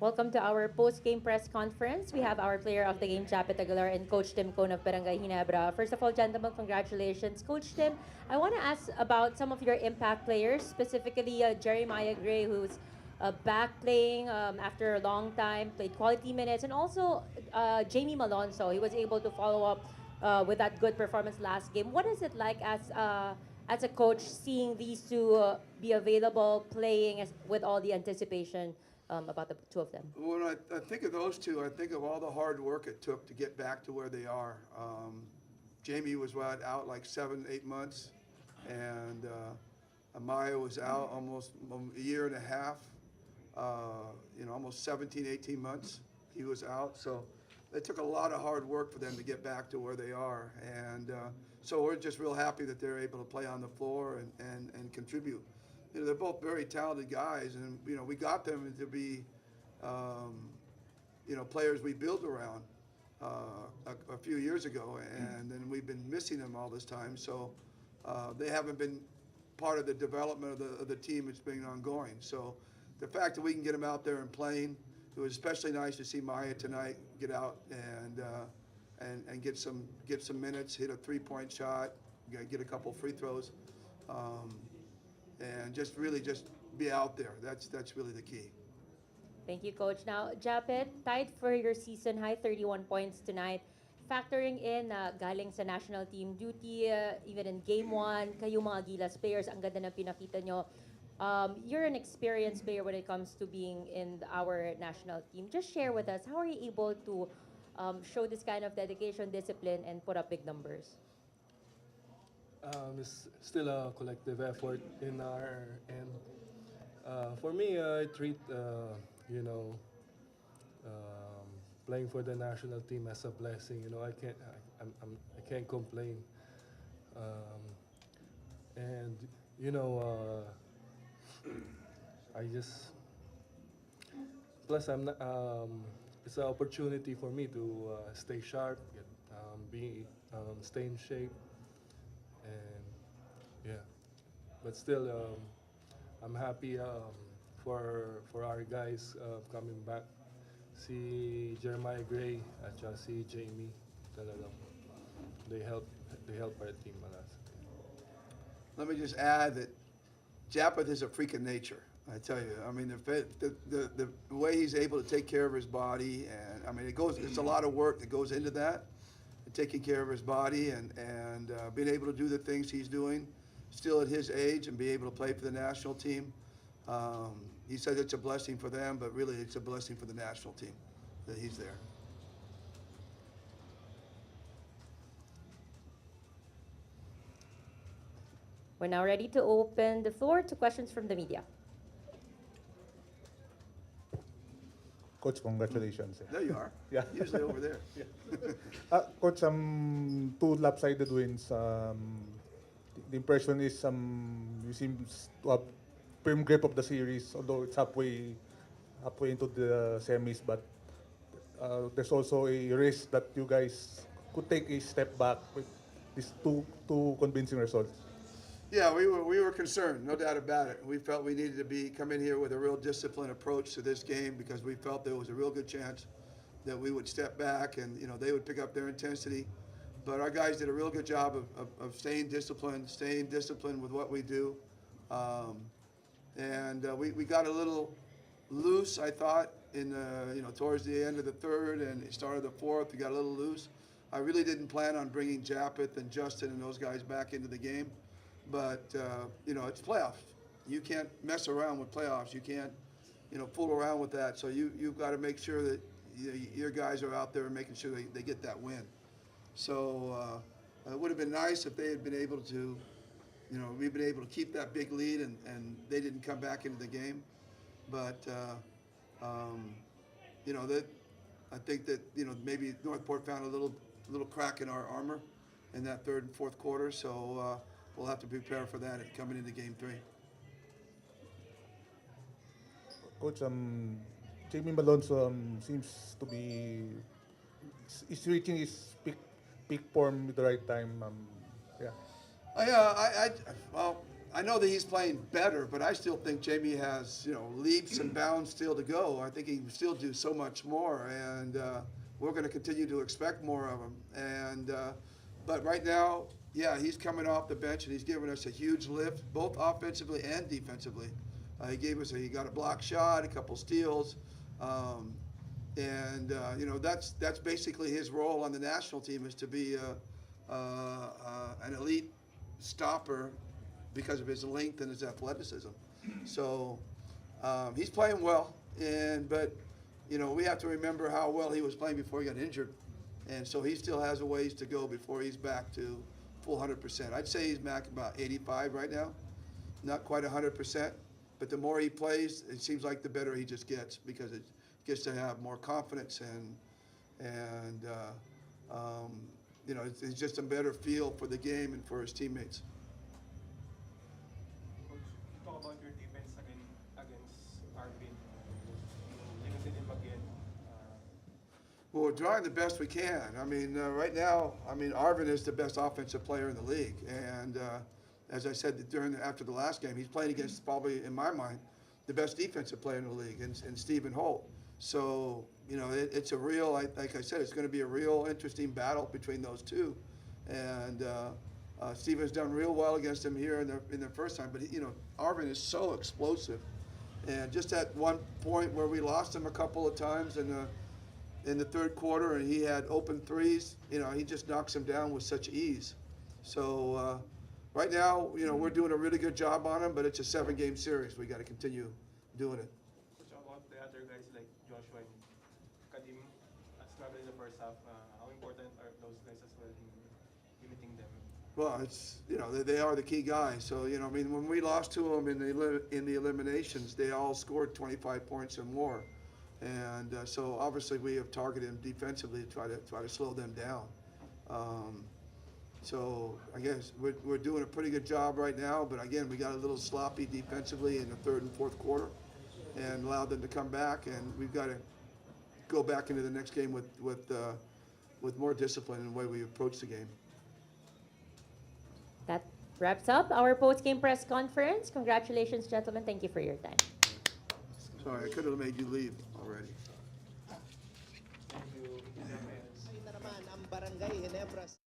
Welcome to our post-game press conference. We have our player of the game, Japet Aguilar, and Coach Tim Cone of Barangay Ginebra. First of all, gentlemen, congratulations. Coach Tim, I want to ask about some of your impact players, specifically Jeremiah Gray, who's back playing after a long time, played quality minutes, and also Jamie Malonzo. He was able to follow up with that good performance last game. What is it like as a coach seeing these two be available, playing with all the anticipation about the two of them? When I think of those two, I think of all the hard work it took to get back to where they are. Jamie was out like 7, 8 months, and Amaya was out almost a year and a half. Almost 17, 18 months he was out. So it took a lot of hard work for them to get back to where they are. And so we're just real happy that they're able to play on the floor and contribute. They're both very talented guys, and we got them to be um, players we built around a few years ago, and then we've been missing them all this time. So they haven't been part of the development of the team. It's been ongoing. So the fact that we can get them out there and playing, it was especially nice to see Maya tonight get out and get some minutes, hit a 3-point shot, get a couple free throws, um, and just really just be out there. That's really the key. Thank you, Coach. Now, Japet, tied for your season high 31 points tonight. Factoring in galing sa national team duty, even in game 1, kayo mga Gilas players, ang ganda ng pinakita nyo. You're an experienced player when it comes to being in our national team. Just share with us, how are you able to show this kind of dedication, discipline, and put up big numbers? It's still a collective effort in our end. For me, I treat you know um, playing for the national team as a blessing. I can't complain. Um, and you know I just plus I'm not, it's an opportunity for me to stay sharp, stay in shape, and yeah. But still, I'm happy for our guys coming back. Si Jeremiah Gray at saka si Jamie talagang they help they help our team a lot. Let me just add that Japeth is a freak of nature. I tell you, I mean, the way he's able to take care of his body, and I mean, it's a lot of work that goes into that, taking care of his body and being able to do the things he's doing, still at his age, and be able to play for the national team. He says it's a blessing for them, but really it's a blessing for the national team that he's there. We're now ready to open the floor to questions from the media. Coach, congratulations. There you are. Yeah. Usually over there. Coach, two lopsided wins. The impression is you seem to have firm grip of the series, although it's halfway into the semis. But there's also a risk that you guys could take a step back with these two convincing results. Yeah, we were concerned, no doubt about it. We felt we needed to come in here with a real disciplined approach to this game because we felt there was a real good chance that we would step back and they would pick up their intensity. But our guys did a real good job of staying disciplined with what we do, and we got a little loose, I thought, in towards the end of the third and start of the fourth. We got a little loose. I really didn't plan on bringing Japeth and Justin and those guys back into the game. But it's playoffs. You can't mess around with playoffs. You can't, fool around with that. So you've got to make sure that your guys are out there and making sure they get that win. So it would have been nice if they had been able to, we've been able to keep that big lead and they didn't come back into the game. But that I think that maybe Northport found a little crack in our armor in that third and fourth quarter. So. We'll have to prepare for that coming into Game 3. Coach, Jamie Malonzo seems to be is reaching his peak form at the right time. Yeah. Yeah, well, I know that he's playing better, but I still think Jamie has, leaps and bounds still to go. I think he can still do so much more, and we're going to continue to expect more of him. And but right now, yeah, he's coming off the bench and he's giving us a huge lift, both offensively and defensively. He got a block shot, a couple steals, and that's basically his role on the national team is to be an elite stopper because of his length and his athleticism. So he's playing well, but we have to remember how well he was playing before he got injured, and so he still has a ways to go before he's back to full 100%. I'd say he's back about 85 right now, not quite 100%, but the more he plays, it seems like the better he just gets because it gets to have more confidence and it's just a better feel for the game and for his teammates. Coach, you talk about your defense again against Arvin. You limited him again. Well, we're trying the best we can. I mean, right now, Arvin is the best offensive player in the league, and as I said after the last game, he's playing against probably, in my mind, the best defensive player in the league, and Stephen Holt. So it's a real, like I said, it's going to be a real interesting battle between those two, and Stephen's done real well against him here in the first time, but Arvin is so explosive, and just at one point where we lost him a couple of times in the third quarter, and he had open threes. He just knocks him down with such ease. So right now, we're doing a really good job on him, but it's a 7-game series. We got to continue doing it. Coach, about the other guys like Joshua and Kadim, struggled in the first half. How important are those guys as well in limiting them? Well, it's they are the key guys. So when we lost to them in the eliminations, they all scored 25 points or more, and so obviously we have targeted them defensively to try to slow them down. So I guess we're doing a pretty good job right now, but again, we got a little sloppy defensively in the third and fourth quarter, and allowed them to come back, and we've got to go back into the next game with more discipline in the way we approach the game. That wraps up our post-game press conference. Congratulations, gentlemen. Thank you for your time. Sorry, I could have made you leave already. Thank you. Ay na naman ang Barangay Ginebra.